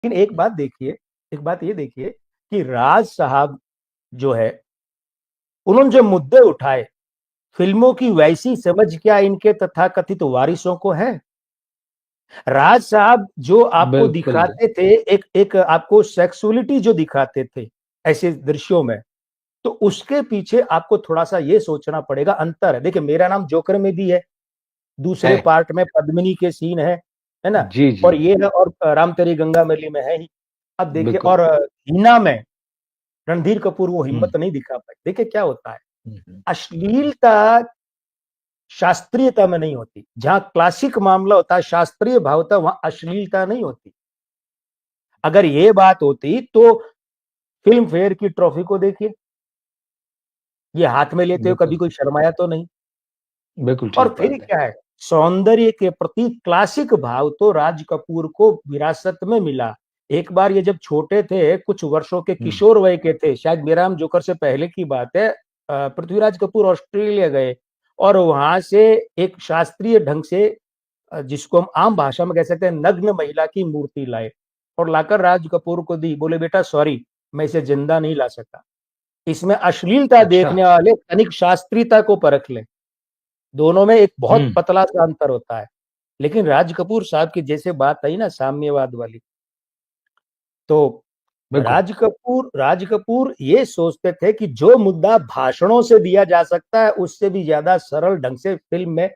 लेकिन एक बात देखिए, एक बात ये देखिए कि राज साहब जो है, उन्होंने जो मुद्दे उठाए, फिल्मों की वैसी समझ क्या इनके तथाकथित वारिसों को है? राज साहब जो आपको बिल्कुल। दिखाते थे, एक एक आपको सेक्सुअलिटी जो दिखाते थे ऐसे दृश्यों में, तो उसके पीछे आपको थोड़ा सा ये सोचना पड़ेगा। अंतर है, देखिए मेरा नाम जोकर में भी है, दूसरे है। पार्ट में पद्मिनी के सीन है ना, जी जी। और ये है, और राम तेरी गंगा मैली में है ही। अब देखिए, बिल्कुल। और हीना में रणधीर कपूर वो हम्म हिम्मत नहीं दिखा पाए। देखिए क्या होता है, हम्म। अश्लीलता शास्त्रीयता में नहीं होती। जहां क्लासिक मामला होता है, शास्त्रीय भावता, वहां अश्लीलता नहीं होती। अगर ये बात होती तो फिल्म फेयर की ट्रॉफी को देखिए, ये हाथ में लेते हुए कभी बिल्कुल। कोई शर्माया तो नहीं। बिल्कुल और ठीक फिर बात है। क्या है, सौंदर्य के प्रति क्लासिक भाव तो राज कपूर को विरासत में मिला। एक बार ये जब छोटे थे, कुछ वर्षों के हम्म किशोर वय के थे, शायद मेरा हम जोकर से पहले की बात है, पृथ्वीराज कपूर ऑस्ट्रेलिया गए और वहां से एक शास्त्रीय ढंग से, जिसको हम आम भाषा में कह सकते हैं, नग्न महिला की मूर्ति लाए और लाकर राज कपूर को दी। बोले बेटा सॉरी, मैं इसे जिंदा नहीं ला सकता। इसमें अश्लीलता अच्छा। देखने वाले तनिक शास्त्रीयता को परख ले। दोनों में एक बहुत हम्म। पतला सा अंतर होता है। लेकिन राज कपूर साहब की जैसे बात आई ना साम्यवाद वाली, तो बिल्कुल। राज कपूर ये सोचते थे कि जो मुद्दा भाषणों से दिया जा सकता है, उससे भी ज्यादा सरल ढंग से फिल्म में,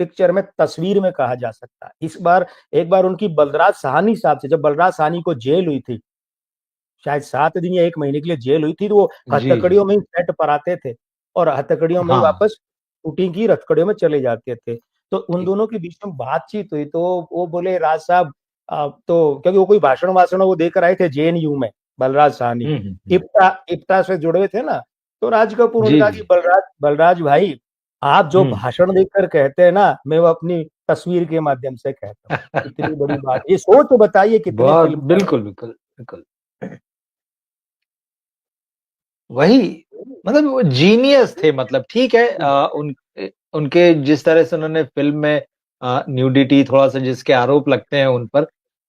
पिक्चर में, तस्वीर में कहा जा सकता है। इस बार, एक बार उनकी बलराज साहनी साहब से, जब बलराज साहनी को जेल हुई थी, शायद 7 दिन या 1 महीने के लिए जेल हुई थी, तो वो जी जी। हथकड़ियों में ही सेट पर आते थे और हथकड़ियों में ही हाँ। वापस शूटिंग की हथकड़ियों में चले जाते थे। तो उन दोनों के बीच में बातचीत हुई, तो वो बोले राज साहब, तो क्योंकि वो कोई भाषण वाषण वो देकर आए थे जेएनयू में, बलराज साहनी, हम्म। इप्टा से जुड़े हुए थे ना। तो राज कपूर ने जी कहा कि जी। बलराज बलराज भाई, आप जो हम्म। भाषण देकर कहते हैं ना, मैं वो अपनी तस्वीर के माध्यम से कहता हूँ। इतनी बड़ी बात, ये सोच बताइए कितने बहुत फिल्मकार बिल्कुल बिल्कुल बिल्कुल। वही, मतलब वो जीनियस थे। मतलब ठीक है, उनके जिस तरह से उन्होंने फिल्म में न्यूडिटी थोड़ा सा जिसके आरोप लगते हैं उन पर,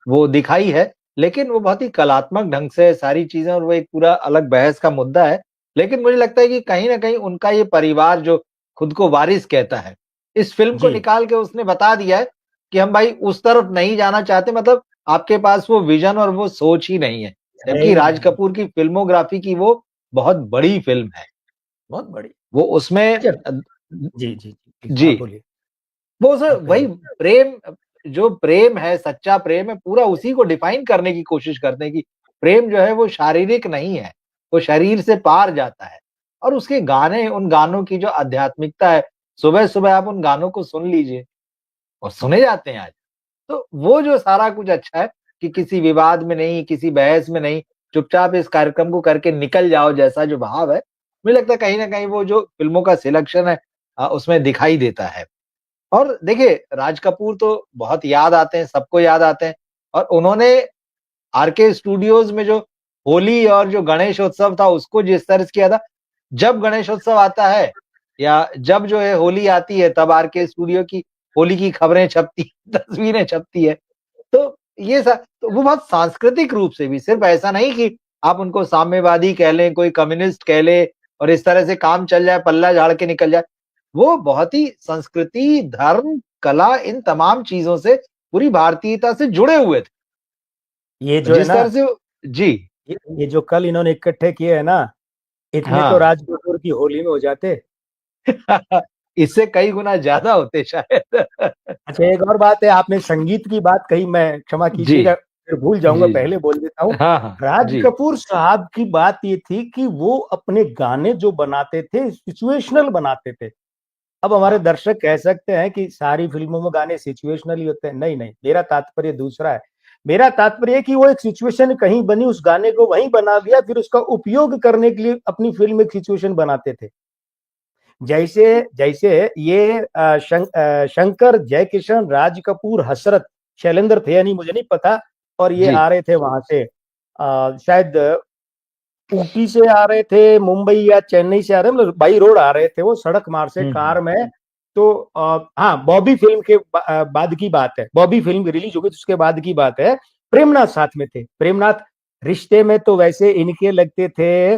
वो दिखाई है। लेकिन वो बहुत ही कलात्मक ढंग से सारी चीजें, और वो एक पूरा अलग बहस का मुद्दा है। लेकिन मुझे लगता है कि कहीं ना कहीं उनका ये परिवार जो खुद को वारिस कहता है, इस फिल्म को जी। निकाल के उसने बता दिया है कि हम भाई उस तरफ नहीं जाना चाहते। मतलब आपके पास वो विजन और वो सोच ही नहीं है। है जबकि ही राज नहीं। कपूर की फिल्मोग्राफी की वो बहुत बड़ी फिल्म है। बहुत बड़ी। वो उसमें अच्छा। जी जी जी जी, जी, आप बोलिए। वो उस आप वही कहिए। प्रेम, जो प्रेम है, सच्चा प्रेम है, पूरा उसी को डिफाइन करने की कोशिश करते हैं कि प्रेम जो है वो शारीरिक नहीं है, वो शरीर से पार जाता है। और उसके गाने, उन गानों की जो आध्यात्मिकता है, सुबह-सुबह आप उन गानों को सुन लीजिए, और सुने जाते हैं आज। तो वो जो सारा कुछ अच्छा है कि किसी विवाद में नहीं, किसी बहस में नहीं, चुपचाप इस कार्यक्रम को करके निकल जाओ, जैसा जो भाव है, मुझे लगता है कहीं न कहीं वो जो फ़िल्मों का सिलेक्शन है उसमें दिखाई देता है। और देखिए, राज कपूर तो बहुत याद आते हैं, सबको याद आते हैं। और उन्होंने आरके स्टूडियोज़ में जो होली और जो गणेश उत्सव था, उसको जिस तरह से किया था, जब गणेशोत्सव आता है या जब जो है होली आती है, तब आरके स्टूडियो की होली की खबरें छपती, तस्वीरें छपती है। तो ये तो वो बहुत सांस्कृतिक रूप से भी, सिर्फ ऐसा नहीं कि आप उनको साम्यवादी कह लें, कोई कम्युनिस्ट कह लें और इस तरह से काम चल जाए, पल्ला झाड़ के निकल जाए। वो बहुत ही संस्कृति, धर्म, कला, इन तमाम चीज़ों से, पूरी भारतीयता से जुड़े हुए थे। ये और जो है जिस ना, तरह से जी। ये जो कल इन्होंने इकट्ठे किए हैं ना, इतने तो हाँ। राज कपूर की होली में हो जाते। इससे कई गुना ज़्यादा होते शायद। अच्छा, एक और बात है, आपने संगीत की बात कही, मैं क्षमा जी, कीजिएगा, फिर भूल जाऊंगा, जी, जी। पहले बोल देता हूँ। हाँ, हाँ। राज जी, कपूर साहब की बात ये थी कि वो अपने गाने जो बनाते थे, सिचुएशनल बनाते थे। अब हमारे हाँ। दर्शक कह सकते हैं कि सारी फिल्मों में गाने सिचुएशनल ही होते हैं। नहीं नहीं, मेरा तात्पर्य दूसरा है। मेरा तात्पर्य है कि वो एक सिचुएशन कहीं बनी, उस गाने को वहीं बना दिया, फिर उसका उपयोग करने के लिए अपनी फिल्म में सिचुएशन बनाते थे। जैसे जैसे ये शंकर, जयकिशन, राज कपूर, हसरत, शैलेंद्र थे या नहीं मुझे नहीं पता, और ये जी। आ रहे थे वहां से, शायद ऊटी से आ रहे थे, मुंबई या चेन्नई से आ रहे, मतलब बाई रोड आ रहे थे वो, सड़क मार्ग से, हुँ। कार में। तो हाँ, बॉबी फिल्म के बाद की बात है, बॉबी फिल्म रिलीज हो गई तो उसके बाद की बात है। प्रेमनाथ साथ में थे। प्रेमनाथ रिश्ते में तो वैसे इनके लगते थे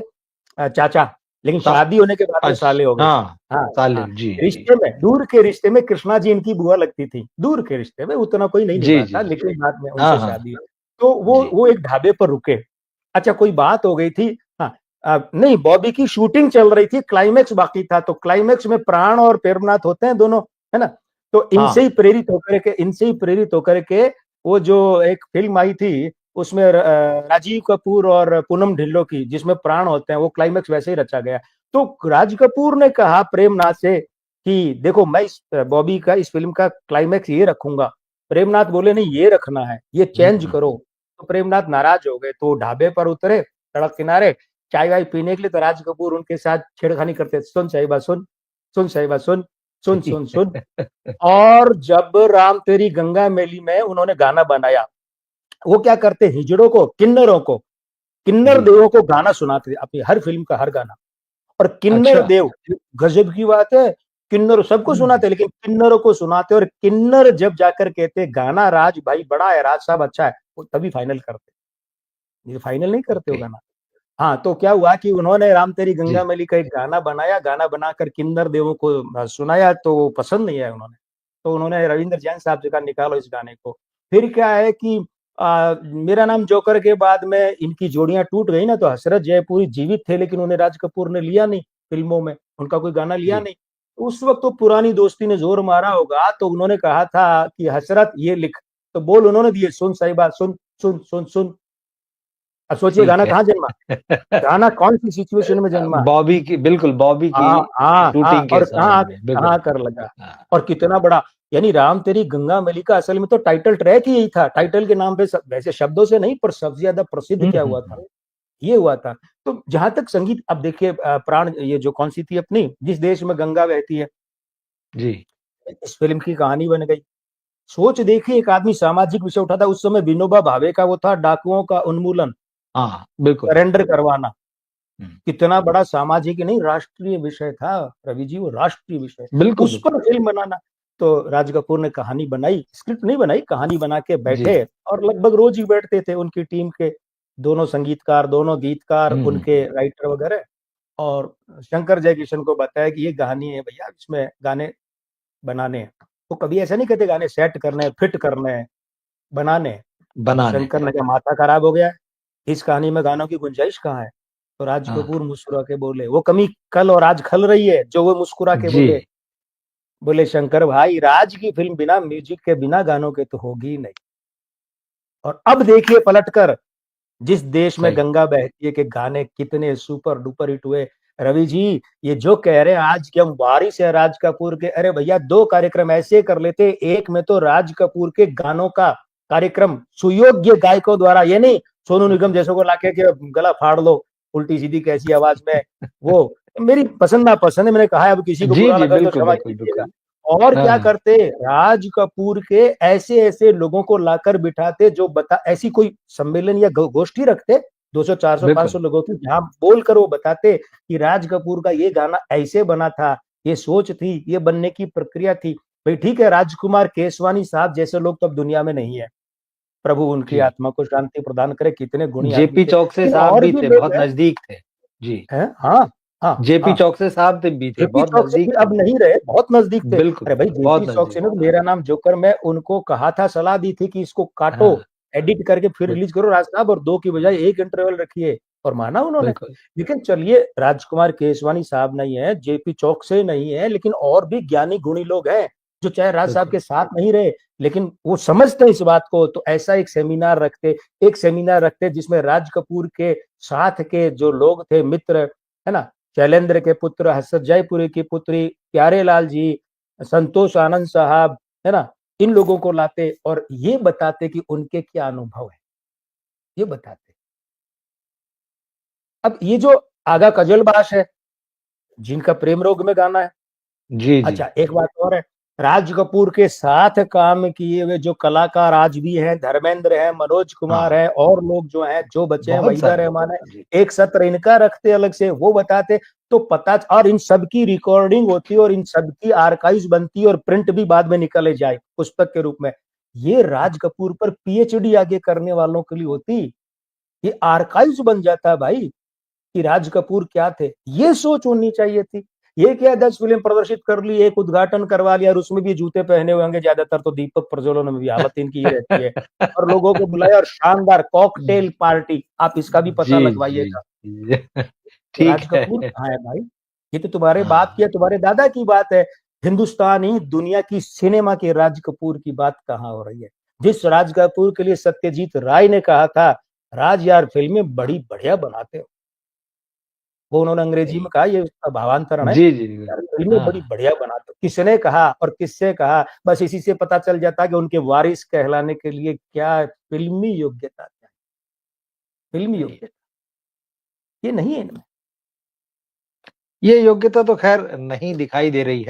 चाचा, लेकिन शादी होने के बाद में साले हो गए। हाँ, हाँ साले, हाँ, जी रिश्ते में, दूर के रिश्ते में कृष्णा जी इनकी बुआ लगती थी। दूर के रिश्ते में उतना कोई नहीं जी, निभाता, जी, लेकिन बाद में हाँ, उनसे हाँ, शादी हुई। तो जी, वो एक ढाबे पर रुके। अच्छा, कोई बात हो गई थी। हाँ, नहीं, बॉबी की शूटिंग चल रही थी, क्लाइमेक्स बाकी था। तो क्लाइमेक्स में प्राण और प्रेमनाथ होते हैं दोनों, है ना। तो हाँ, इनसे ही प्रेरित होकर के वो जो एक फिल्म आई थी, उसमें राजीव कपूर और पूनम ढिल्लों की, जिसमें प्राण होते हैं, वो क्लाइमेक्स वैसे ही रचा गया। तो राज कपूर ने कहा प्रेमनाथ से कि देखो, मैं इस बॉबी का, इस फिल्म का क्लाइमेक्स ये रखूंगा। प्रेमनाथ बोले नहीं, ये रखना है, ये चेंज करो। तो प्रेमनाथ नाराज हो गए, तो ढाबे पर उतरे, सड़क किनारे चाय वाय पीने के लिए। तो राज कपूर उनके साथ छेड़खानी करते, सुन साहिबा सुन, सुन साहिबा सुन, सुन सुन सुन। और जब राम तेरी गंगा मैली में उन्होंने गाना बनाया, वो क्या करते, हिजड़ों को, किन्नरों को, किन्नर जी, देवों को गाना सुनाते थे अपनी हर फिल्म का हर गाना। और किन्नर अच्छा, देव, गजब की बात है, किन्नर सबको हुँ, सुनाते, लेकिन किन्नरों को सुनाते। और किन्नर जब जाकर कहते गाना राज भाई बड़ा है, राज साहब अच्छा है, वो तभी फाइनल करते, ये फाइनल नहीं करते हो ओके, गाना। हाँ, तो क्या हुआ कि उन्होंने राम तेरी गंगा जी, मैली का एक गाना बनाया, गाना बनाकर किन्नर देवों को सुनाया, तो वो पसंद नहीं आया उन्होंने। तो उन्होंने रविंद्र जैन साहब से कहा निकालो इस गाने को। फिर क्या है कि मेरा नाम जोकर के बाद में इनकी जोड़ियां टूट गई ना, तो हसरत जयपुरी जीवित थे, लेकिन उन्हें राज कपूर ने लिया नहीं फिल्मों में, उनका कोई गाना लिया जी, नहीं। उस वक्त तो पुरानी दोस्ती ने जोर मारा होगा, तो उन्होंने कहा था कि हसरत ये लिख, तो बोल उन्होंने दिए, सुन साहिबा सुन, सुन सुन सुन। अब सोचिए ठीक गाना है। कहाँ जन्मा, गाना कौन सी सिचुएशन में जन्मा। बॉबी की, बिल्कुल, बॉबी की हाँ हाँ हाँ, शूटिंग के और कहाँ समय आके में, कहाँ बिल्कुल। कर लगा। हाँ, और कितना बड़ा, यानी राम तेरी गंगा मैली का असल में तो टाइटल ट्रैक ही यही था। टाइटल के नाम पे वैसे शब्दों से नहीं, पर सबसे ज्यादा प्रसिद्ध हुँ, क्या हुँ, हुआ था, हुँ, ये हुआ था। तो जहां तक संगीत, अब देखिए प्राण, ये जो कौन सी थी अपनी, जिस देश में गंगा बहती है, जी, इस फिल्म की कहानी बन गई। सोच देखिए, एक आदमी सामाजिक विषय उठाता, उस समय विनोबा भावे का वो था, डाकुओं का उन्मूलन, हाँ, बिल्कुल। सरेंडर करवाना। हुँ, कितना बड़ा सामाजिक ही नहीं, राष्ट्रीय विषय था रवि जी, वो राष्ट्रीय विषय, बिल्कुल, उस बिल्कुल। पर फिल्म बनाना। तो राज कपूर ने कहानी बनाई, स्क्रिप्ट नहीं बनाई, कहानी बना के जी, बैठे, और लगभग रोज ही बैठते थे उनकी टीम के दोनों संगीतकार, दोनों गीतकार, हुँ, हुँ, उनके राइटर वगैरह। और शंकर जयकिशन को बताया कि ये कहानी है भैया, इसमें गाने बनाने हैं। तो कभी ऐसा नहीं कहते गाने सेट करने हैं, फिट करने हैं, बनाने हैं। अब बनाने शंकर हैं। ने कहा माथा खराब हो गया है, इस कहानी में गानों की गुंजाइश कहाँ है। तो राज हाँ, कपूर मुस्कुरा के बोले, वो कमी कल और आज खल रही है, जो वो मुस्कुरा के जी, बोले, बोले शंकर भाई, राज की फिल्म बिना म्यूजिक के, बिना गानों के तो होगी ही नहीं। और अब देखिए पलटकर, जिस देश में सही। गंगा बहती है के गाने कितने सुपर डुपर हिट हुए। रवि जी, ये जो कह रहे हैं आज की हम वारिस है राज कपूर के, अरे भैया दो कार्यक्रम ऐसे कर लेते, एक में तो राज कपूर के गानों का कार्यक्रम सुयोग्य गायकों द्वारा, ये नहीं सोनू निगम जैसों को लाके के गला फाड़ लो उल्टी सीधी कैसी आवाज में। वो मेरी पसंद ना पसंद है, मैंने कहा है, अब किसी को जी, बुरा जी, लगा तो बिल्कुल, क्षमा बिल्कुल, कीजिएगा। बिल्कुल। और हाँ, क्या हाँ, करते, राज कपूर के ऐसे ऐसे लोगों को लाकर बिठाते, जो बता, ऐसी कोई सम्मेलन या गोष्ठी रखते 200 400 बिल्कुल, 500 लोगों की, जहां बोलकर वो बताते कि राज कपूर का ये गाना ऐसे बना था, ये सोच थी, ये बनने की प्रक्रिया थी। भाई ठीक है, राजकुमार केसवानी साहब जैसे लोग तो अब दुनिया में नहीं है, प्रभु उनकी जी। आत्मा को शांति प्रदान करे, कितने गुणी आदमी जेपी थे, चौकसे लेकिन साहब और भी भी थे, लोग बहुत हैं। नज़दीक थे। जी, हाँ हाँ जेपी हाँ, चौकसे साहब थे भी थे, जेपी बहुत चौक से नज़दीक भी थे अब वो। नहीं रहे, बहुत नजदीक थे। बिल्कुल, अरे भाई, जेपी बहुत चौक से नज़दीक। ने मेरा नाम जोकर में उनको कहा था, सलाह दी थी कि इसको काटो, हाँ, एडिट करके फिर बिल रिलीज करो राज साहब, और दो की बजाय एक इंटरवल रखिए, और माना उन्होंने। बिल्कुल, लेकिन चलिए, राजकुमार केसवानी साहब नहीं है, जेपी चौक से नहीं है, लेकिन और भी ज्ञानी गुणी लोग हैं, जो चाहे राज साहब बिल्कुल, के साथ नहीं रहे, लेकिन वो समझते इस बात को। तो ऐसा एक सेमिनार रखते जिसमें राज कपूर के साथ के जो लोग थे, मित्र, है ना, शैलेंद्र के पुत्र, हसरत जयपुरी की पुत्री प्यारे लाल जी, संतोष आनंद साहब, है ना, इन लोगों को लाते और ये बताते कि उनके क्या अनुभव है, ये बताते। अब ये जो आगा कजलबाश है, जिनका प्रेम रोग में गाना है। जी, जी, अच्छा, एक बात और है, राज कपूर के साथ काम किए हुए जो कलाकार आज भी हैं, धर्मेंद्र है, मनोज कुमार हाँ, है, और लोग जो हैं, जो बचे हैं, बहुत वहीदा सारे। रहमान है, जी, एक सत्र इनका रखते अलग से, वो बताते, तो पता, और इन सब की रिकॉर्डिंग होती और इन सब की आर्काइव्स बनती और प्रिंट भी बाद में निकले जाए पुस्तक के रूप में। ये राज कपूर पर पीएचडी आगे करने वालों के लिए होती, ये आर्काइव्स बन जाता भाई कि राज कपूर क्या थे। ये सोच होनी चाहिए थी। ये क्या 10 फिल्म प्रदर्शित कर ली, एक उद्घाटन करवा लिया और उसमें भी जूते पहने हुए होंगे ज्यादातर, तो दीपक प्रज्वलन में भी हालत इनकी ही रहती है, और लोगों को बुलाया और शानदार कॉकटेल पार्टी, आप इसका भी पता जी, जी, लगवाइएगा। जी। तो ठीक राज है। कपूर कहाँ है भाई? ये तो तुम्हारे बाप की हाँ, या तुम्हारे दादा की बात है। हिंदुस्तान ही दुनिया की सिनेमा के राज कपूर की बात कहाँ हो रही है? जिस राज कपूर के लिए सत्यजीत राय ने कहा था, राज यार फिल्में बड़ी बढ़िया बनाते हो, वो उन्होंने अंग्रेजी में सही। कहा, ये उसका भावांतरण है, जी, जी, जी। यार फिल्में बड़ी हाँ, बढ़िया बनाते हो। किसने कहा और किससे कहा, बस इसी से पता चल जाता है कि उनके वारिस कहलाने के लिए क्या फिल्मी योग्यता, क्या फिल्मी सही है। योग्यता, ये नहीं है इनमें। ये योग्यता तो खैर नहीं दिखाई दे रही है।